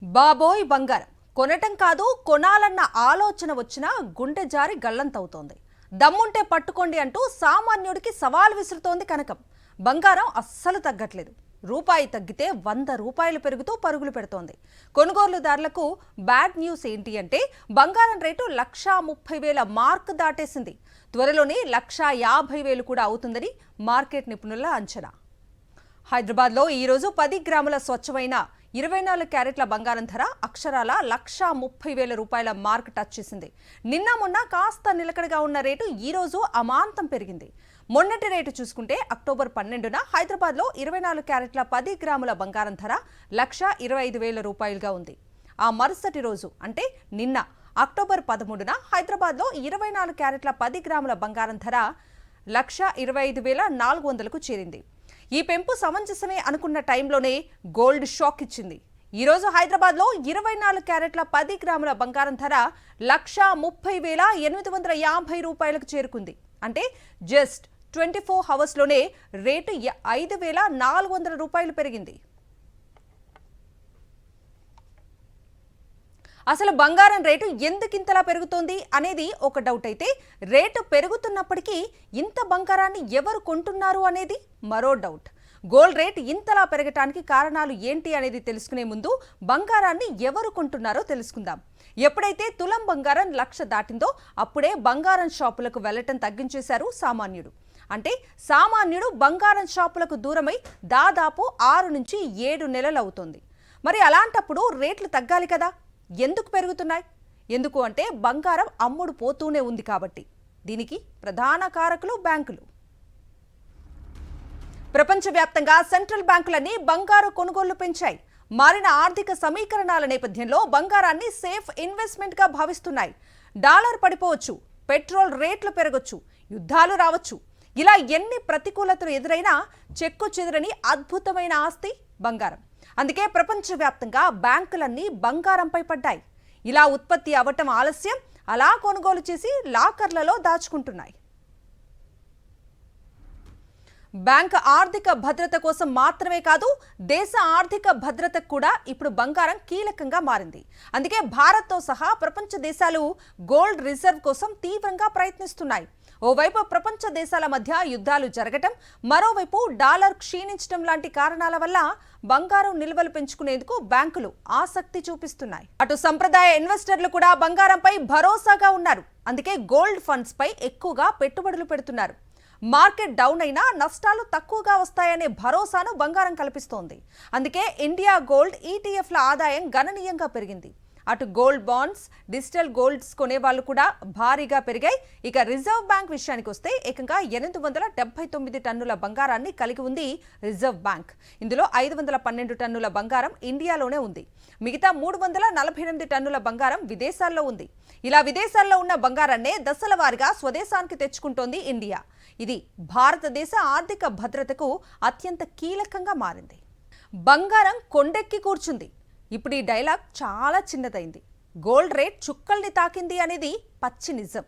బాబోయ్ బంగారం కొనటం కాదు కొనాలన్న ఆలోచన వచ్చినా గుండె జారి గల్లంతవుతోంది. దమ్ముంటే పట్టుకోండి అంటూ సామాన్యుడికి సవాల్ విసురుతోంది కనకం. బంగారం అస్సలు తగ్గట్లేదు. రూపాయి తగ్గితే 100 రూపాయలు పెరుగుతూ పరుగులు పెడుతోంది. కొనుగోలుదారులకు బ్యాడ్ న్యూస్ ఏంటి అంటే బంగారం రేటు 1,30,000 మార్క్ దాటేసింది. త్వరలోనే 1,50,000 కూడా అవుతుందని మార్కెట్ నిపుణుల అంచనా. హైదరాబాద్లో ఈరోజు 10 గ్రాముల స్వచ్ఛమైన 24 క్యారెట్ల బంగారం ధర అక్షరాల 1,30,000 రూపాయల మార్క్ టచ్ చేసింది. నిన్న మొన్న కాస్త నిలకడగా ఉన్న రేటు ఈ రోజు అమాంతం పెరిగింది. మొన్నటి రేటు చూసుకుంటే అక్టోబర్ 12న హైదరాబాద్లో 24 క్యారెట్ల 10 గ్రాముల బంగారం ధర 1,25,000 రూపాయలుగా ఉంది. ఆ మరుసటి రోజు అంటే నిన్న అక్టోబర్ 13న హైదరాబాద్లో 24 క్యారెట్ల 10 గ్రాముల బంగారం ధర 1,25,400కు చేరింది. ఈ పెంపు సమంజసమే అనుకున్న టైంలోనే గోల్డ్ షాక్ ఇచ్చింది. ఈరోజు హైదరాబాద్లో 24 క్యారెట్ల 10 గ్రాముల బంగారం ధర 1,30,850 రూపాయలకు చేరుకుంది. అంటే జస్ట్ 24 అవర్స్లోనే రేటు 5,400 రూపాయలు పెరిగింది. అసలు బంగారం రేటు ఎందుకింతలా పెరుగుతోంది అనేది ఒక డౌట్ అయితే, రేటు పెరుగుతున్నప్పటికీ ఇంత బంగారాన్ని ఎవరు కొంటున్నారు అనేది మరో డౌట్. గోల్డ్ రేట్ ఇంతలా పెరగటానికి కారణాలు ఏంటి అనేది తెలుసుకునే ముందు బంగారాన్ని ఎవరు కొంటున్నారో తెలుసుకుందాం. ఎప్పుడైతే తులం బంగారం 1,00,000 దాటిందో అప్పుడే బంగారం షాపులకు వెళ్లటం తగ్గించేశారు సామాన్యుడు. అంటే సామాన్యుడు బంగారం షాపులకు దూరమై దాదాపు 6 నుంచి 7 నెలలు అవుతోంది. మరి అలాంటప్పుడు రేట్లు తగ్గాలి కదా. ఎందుకు పెరుగుతున్నాయి? ఎందుకు అంటే బంగారం అమ్ముడు పోతూనే ఉంది కాబట్టి. దీనికి ప్రధాన కారకులు బ్యాంకులు. ప్రపంచవ్యాప్తంగా సెంట్రల్ బ్యాంకులన్నీ బంగారు కొనుగోళ్లు పెంచాయి. మారిన ఆర్థిక సమీకరణాల నేపథ్యంలో బంగారాన్ని సేఫ్ ఇన్వెస్ట్మెంట్గా భావిస్తున్నాయి. డాలర్ పడిపోవచ్చు, పెట్రోల్ రేట్లు పెరగొచ్చు, యుద్ధాలు రావచ్చు. ఇలా ఎన్ని ప్రతికూలతలు ఎదురైనా చెక్కు చెదరని అద్భుతమైన ఆస్తి బంగారం. అందుకే ప్రపంచవ్యాప్తంగా బ్యాంకులన్నీ బంగారంపై పడ్డాయి. ఇలా ఉత్పత్తి అవ్వటం ఆలస్యం, అలా కొనుగోలు చేసి లాకర్లలో దాచుకుంటున్నాయి. బ్యాంక్ ఆర్థిక భద్రత కోసం మాత్రమే కాదు, దేశ ఆర్థిక భద్రతకు కూడా ఇప్పుడు బంగారం కీలకంగా మారింది. అందుకే భారత్తో సహా ప్రపంచ దేశాలు గోల్డ్ రిజర్వ్ కోసం తీవ్రంగా ప్రయత్నిస్తున్నాయి. ఓవైపు ప్రపంచ దేశాల మధ్య యుద్ధాలు జరగటం, మరోవైపు డాలర్ క్షీణించడం లాంటి కారణాల వల్ల బంగారం నిల్వలు పెంచుకునేందుకు బ్యాంకులు ఆసక్తి చూపిస్తున్నాయి. అటు సంప్రదాయ ఇన్వెస్టర్లు కూడా బంగారంపై భరోసాగా ఉన్నారు. అందుకే గోల్డ్ ఫండ్స్ పై ఎక్కువగా పెట్టుబడులు పెడుతున్నారు. మార్కెట్ డౌన్ అయినా నష్టాలు తక్కువగా వస్తాయనే భరోసాను బంగారం కల్పిస్తోంది. అందుకే ఇండియా గోల్డ్ ఈటీఎఫ్ల ఆదాయం గణనీయంగా పెరిగింది. అటు గోల్డ్ బాండ్స్, డిజిటల్ గోల్డ్స్ కొనేవాళ్లు కూడా భారీగా పెరిగాయి. ఇక రిజర్వ్ బ్యాంక్ విషయానికి వస్తే ఏకంగా 879 టన్నుల బంగారాన్ని కలిగి ఉంది రిజర్వ్ బ్యాంక్. ఇందులో 512 టన్నుల బంగారం ఇండియాలోనే ఉంది. మిగతా 348 టన్నుల బంగారం విదేశాల్లో ఉంది. ఇలా విదేశాల్లో ఉన్న బంగారాన్నే దశల వారీగా స్వదేశానికి తెచ్చుకుంటోంది ఇండియా. ఇది భారతదేశ ఆర్థిక భద్రతకు అత్యంత కీలకంగా మారింది. బంగారం కొండెక్కి కూర్చుంది. ఇప్పుడు ఈ డైలాగ్ చాలా చిన్నదైంది. గోల్డ్ రేట్ చుక్కల్ని తాకింది అనేది పచ్చి నిజం.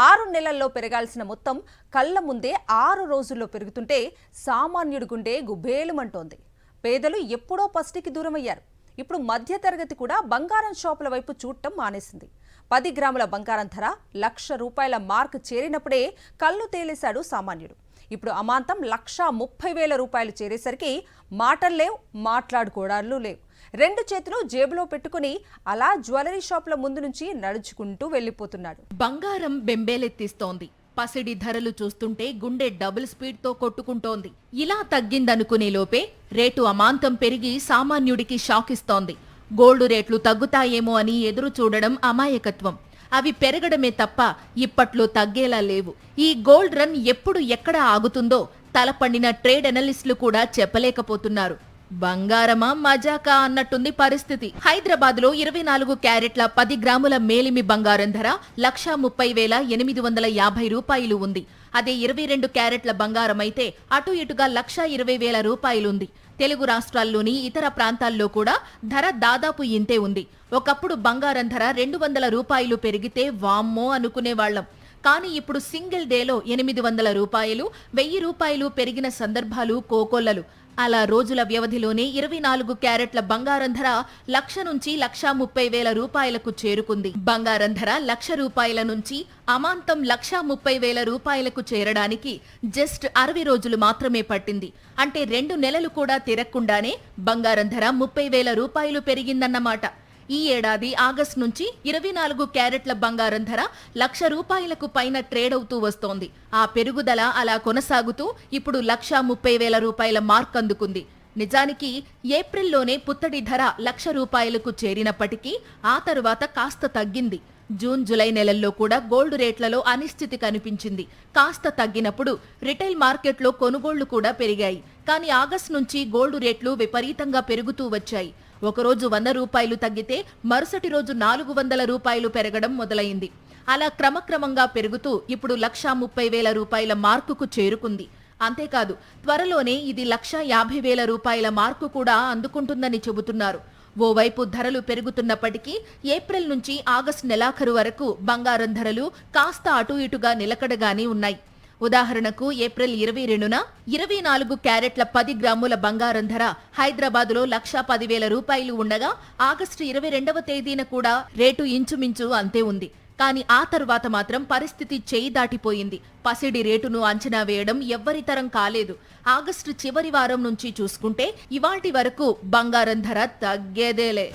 6 నెలల్లో పెరగాల్సిన మొత్తం కళ్ళ ముందే 6 రోజుల్లో పెరుగుతుంటే సామాన్యుడి గుండె గుబేలుమంటోంది. పేదలు ఎప్పుడో పస్టికి దూరమయ్యారు. ఇప్పుడు మధ్యతరగతి కూడా బంగారం షాపుల వైపు చూడటం మానేసింది. 10 గ్రాముల బంగారం ధర 1,00,000 రూపాయల మార్క్ చేరినప్పుడే కళ్ళు తేలేశాడు సామాన్యుడు. ఇప్పుడు అమాంతం 1,30,000 రూపాయలు చేరేసరికి మాటలు లేవు, మాట్లాడుకోవడాలు లేవు. 2 చేతులు జేబులో పెట్టుకుని అలా జ్యువెలరీ షాపుల ముందు నుంచి నడుచుకుంటూ వెళ్లిపోతున్నాడు. బంగారం బెంబేలెత్తిస్తోంది. పసిడి ధరలు చూస్తుంటే గుండె డబుల్ స్పీడ్ తో కొట్టుకుంటోంది. ఇలా తగ్గిందనుకునే లోపే రేటు అమాంతం పెరిగి సామాన్యుడికి షాక్ ఇస్తోంది. గోల్డ్ రేట్లు తగ్గుతాయేమో అని ఎదురు చూడడం అమాయకత్వం. అవి పెరగడమే తప్ప ఇప్పట్లో తగ్గేలా లేవు. ఈ గోల్డ్ రన్ ఎప్పుడు ఎక్కడ ఆగుతుందో తలపండిన ట్రేడ్ అనలిస్టులు కూడా చెప్పలేకపోతున్నారు. బంగారమా మజాకా అన్నట్టుంది పరిస్థితి. హైదరాబాద్ లో 24 క్యారెట్ల 10 గ్రాముల మేలిమి బంగారం ధర 1,30,850 రూపాయలు ఉంది. అదే 22 క్యారెట్ల బంగారం అయితే అటు ఇటుగా 1,20,000 రూపాయలుంది. తెలుగు రాష్ట్రాల్లోని ఇతర ప్రాంతాల్లో కూడా ధర దాదాపు ఇంతే ఉంది. ఒకప్పుడు బంగారం ధర 200 రూపాయలు పెరిగితే వామ్మో అనుకునేవాళ్లం. కానీ ఇప్పుడు సింగిల్ డేలో 800 రూపాయలు, 1000 రూపాయలు పెరిగిన సందర్భాలు కోకొల్లలు. అలా రోజుల వ్యవధిలోనే 24 క్యారెట్ల బంగారం ధర 1,00,000 నుంచి 1,30,000 రూపాయలకు చేరుకుంది. బంగారం ధర 1,00,000 రూపాయల నుంచి అమాంతం 1,30,000 రూపాయలకు చేరడానికి జస్ట్ 60 రోజులు మాత్రమే పట్టింది. అంటే 2 నెలలు కూడా తిరగకుండానే బంగారం ధర 30,000 రూపాయలు పెరిగిందన్నమాట. ఈ ఏడాది ఆగస్టు నుంచి 24 క్యారెట్ల బంగారం ధర 1,00,000 రూపాయలకు పైన ట్రేడ్ అవుతూ వస్తోంది. ఆ పెరుగుదల అలా కొనసాగుతూ ఇప్పుడు 1,30,000 రూపాయల మార్క్ అందుకుంది. నిజానికి ఏప్రిల్లోనే పుత్తడి ధర 1,00,000 రూపాయలకు చేరినప్పటికీ ఆ తరువాత కాస్త తగ్గింది. జూన్ జూలై నెలల్లో కూడా గోల్డ్ రేట్లలో అనిశ్చితి కనిపించింది. కాస్త తగ్గినప్పుడు రిటైల్ మార్కెట్లో కొనుగోళ్లు కూడా పెరిగాయి. కానీ ఆగస్టు నుంచి గోల్డ్ రేట్లు విపరీతంగా పెరుగుతూ వచ్చాయి. ఒకరోజు 100 రూపాయలు తగ్గితే మరుసటి రోజు 400 రూపాయలు పెరగడం మొదలైంది. అలా క్రమక్రమంగా పెరుగుతూ ఇప్పుడు 1,30,000 రూపాయల మార్కుకు చేరుకుంది. అంతేకాదు త్వరలోనే ఇది 1,50,000 రూపాయల మార్కు కూడా అందుకుంటుందని చెబుతున్నారు. ఓవైపు ధరలు పెరుగుతున్నప్పటికీ ఏప్రిల్ నుంచి ఆగస్టు నెలాఖరు వరకు బంగారం ధరలు కాస్త అటు ఇటుగా నిలకడగానే ఉన్నాయి. ఉదాహరణకు ఏప్రిల్ 22న 24 క్యారెట్ల 10 గ్రాముల బంగారం ధర హైదరాబాద్లో 1,10,000 రూపాయలు ఉండగా ఆగస్టు 22వ తేదీన కూడా రేటు ఇంచుమించు అంతే ఉంది. కానీ ఆ తరువాత మాత్రం పరిస్థితి చేయి దాటిపోయింది. పసిడి రేటును అంచనా వేయడం ఎవ్వరితరం కాలేదు. ఆగస్టు చివరి వారం నుంచి చూసుకుంటే ఇవాల్టి వరకు బంగారం ధర తగ్గేదేలే.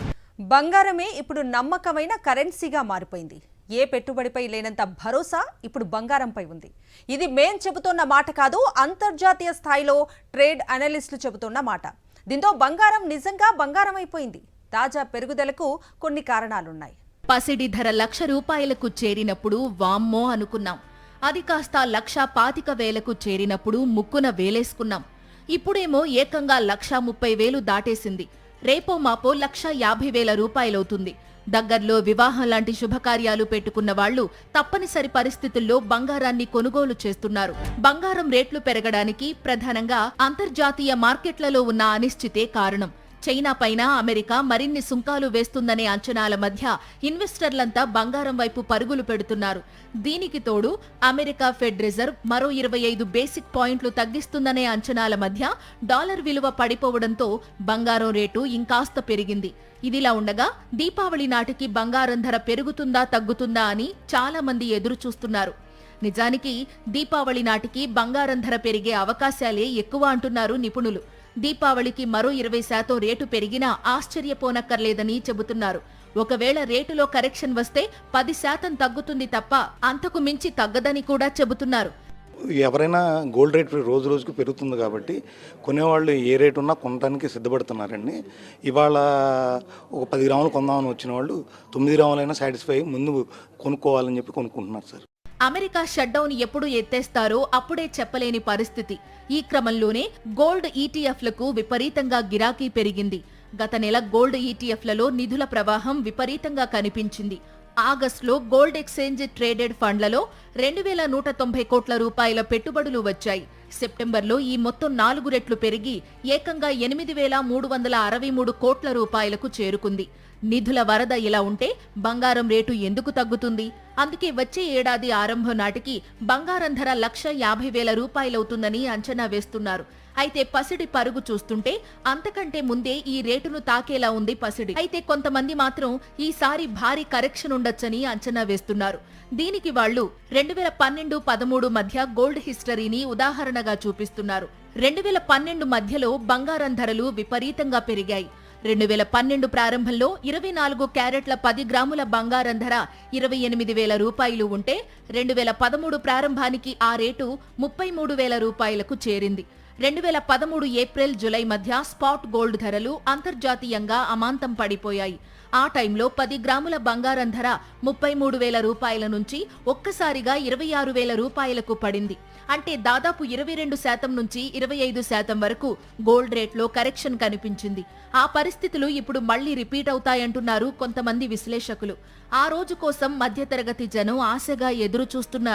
బంగారమే ఇప్పుడు నమ్మకమైన కరెన్సీగా మారిపోయింది. ఏ పెట్టుబడిపై లేనంత భరోసా ఇప్పుడు బంగారంపై ఉంది. ఇది మేం చెబుతున్న మాట కాదు, అంతర్జాతీయ స్థాయిలో ట్రేడ్ అనలిస్టులు చెబుతున్న మాట. దీంతో బంగారం నిజంగా బంగారం అయిపోయింది. తాజా పెరుగుదలకు కొన్ని కారణాలున్నాయి. పసిడి ధర 1,00,000 రూపాయలకు చేరినప్పుడు వామ్మో అనుకున్నాం. అది కాస్త 1,25,000కు చేరినప్పుడు ముక్కున వేలేసుకున్నాం. ఇప్పుడేమో ఏకంగా 1,30,000 దాటేసింది. రేపో మాపో 1,50,000 రూపాయలవుతుంది. దగ్గర్లో వివాహం లాంటి శుభకార్యాలు పెట్టుకున్న వాళ్లు తప్పనిసరి పరిస్థితుల్లో బంగారాన్ని కొనుగోలు చేస్తున్నారు. బంగారం రేట్లు పెరగడానికి ప్రధానంగా అంతర్జాతీయ మార్కెట్లలో ఉన్న అనిశ్చితే కారణం. చైనా పైన అమెరికా మరిన్ని సుంకాలు వేస్తుందనే అంచనాల మధ్య ఇన్వెస్టర్లంతా బంగారం వైపు పరుగులు పెడుతున్నారు. దీనికి తోడు అమెరికా ఫెడ్ రిజర్వ్ మరో 25 బేసిక్ పాయింట్లు తగ్గిస్తుందనే అంచనాల మధ్య డాలర్ విలువ పడిపోవడంతో బంగారం రేటు ఇంకాస్త పెరిగింది. ఇదిలా ఉండగా దీపావళి నాటికి బంగారం ధర పెరుగుతుందా తగ్గుతుందా అని చాలా మంది ఎదురు చూస్తున్నారు. నిజానికి దీపావళి నాటికి బంగారం ధర పెరిగే అవకాశాలే ఎక్కువ అంటున్నారు నిపుణులు. దీపావళికి మరో 20% రేటు పెరిగినా ఆశ్చర్యపోనక్కర్లేదని చెబుతున్నారు. ఒకవేళ రేటులో కరెక్షన్ వస్తే 10% తగ్గుతుంది తప్ప అంతకు మించి తగ్గదని కూడా చెబుతున్నారు. ఎవరైనా గోల్డ్ రేట్ రోజు రోజుకు పెరుగుతుంది కాబట్టి కొనేవాళ్ళు ఏ రేటు ఉన్నా కొనడానికి సిద్ధపడుతున్నారండి. ఇవాళ ఒక 10 గ్రాములు కొందామని వచ్చిన వాళ్ళు 9 గ్రాములైనా సాటిస్ఫై ముందు కొనుక్కోవాలని చెప్పి కొనుక్కుంటున్నారు సార్. అమెరికా షట్డౌన్ ఎప్పుడు ఎత్తేస్తారో అప్పుడే చెప్పలేని పరిస్థితి. ఈ క్రమంలోనే గోల్డ్ ఈటీఎఫ్లకు విపరీతంగా గిరాకీ పెరిగింది. గత నెల గోల్డ్ ఈటీఎఫ్లలో నిధుల ప్రవాహం విపరీతంగా కనిపించింది. ఆగస్టులో గోల్డ్ ఎక్స్చేంజ్ ట్రేడెడ్ ఫండ్లలో 2,190 కోట్ల రూపాయల పెట్టుబడులు వచ్చాయి. సెప్టెంబర్లో ఈ మొత్తం 4 రెట్లు పెరిగి ఏకంగా 8,363 కోట్ల రూపాయలకు చేరుకుంది. నిధుల వరద ఇలా ఉంటే బంగారం రేటు ఎందుకు తగ్గుతుంది? అందుకే వచ్చే ఏడాది ఆరంభం నాటికి బంగారం ధర 1,50,000 రూపాయలవుతుందని అంచనా వేస్తున్నారు. అయితే పసిడి పరుగు చూస్తుంటే అంతకంటే ముందే ఈ రేటును తాకేలా ఉంది పసిడి. అయితే కొంతమంది మాత్రం ఈసారి భారీ కరెక్షన్ ఉండొచ్చని అంచనా వేస్తున్నారు. దీనికి వాళ్లు 2012-13 మధ్య గోల్డ్ హిస్టరీని ఉదాహరణగా చూపిస్తున్నారు. 2012 మధ్యలో బంగారం ధరలు విపరీతంగా పెరిగాయి. 2012 ప్రారంభంలో 24 క్యారెట్ల 10 గ్రాముల బంగారం ధర 28,000 రూపాయలు ఉంటే 2013 ప్రారంభానికి ఆ రేటు 33,000 రూపాయలకు చేరింది. 2013 ఏప్రిల్ జులై మధ్య స్పాట్ గోల్డ్ ధరలు అంతర్జాతీయంగా అమాంతం పడిపోయాయి. ఆ టైంలో 10 గ్రాముల బంగారం ధర 33,000 రూపాయల నుంచి ఒక్కసారిగా 26,000 రూపాయలకు పడింది. అంటే దాదాపు 22% నుంచి 25% వరకు గోల్డ్ రేట్లో కరెక్షన్ కనిపించింది. ఆ పరిస్థితులు ఇప్పుడు మళ్లీ రిపీట్ అవుతాయంటున్నారు కొంతమంది విశ్లేషకులు. ఆ రోజు కోసం మధ్యతరగతి జనం ఆశగా ఎదురు చూస్తున్నారు.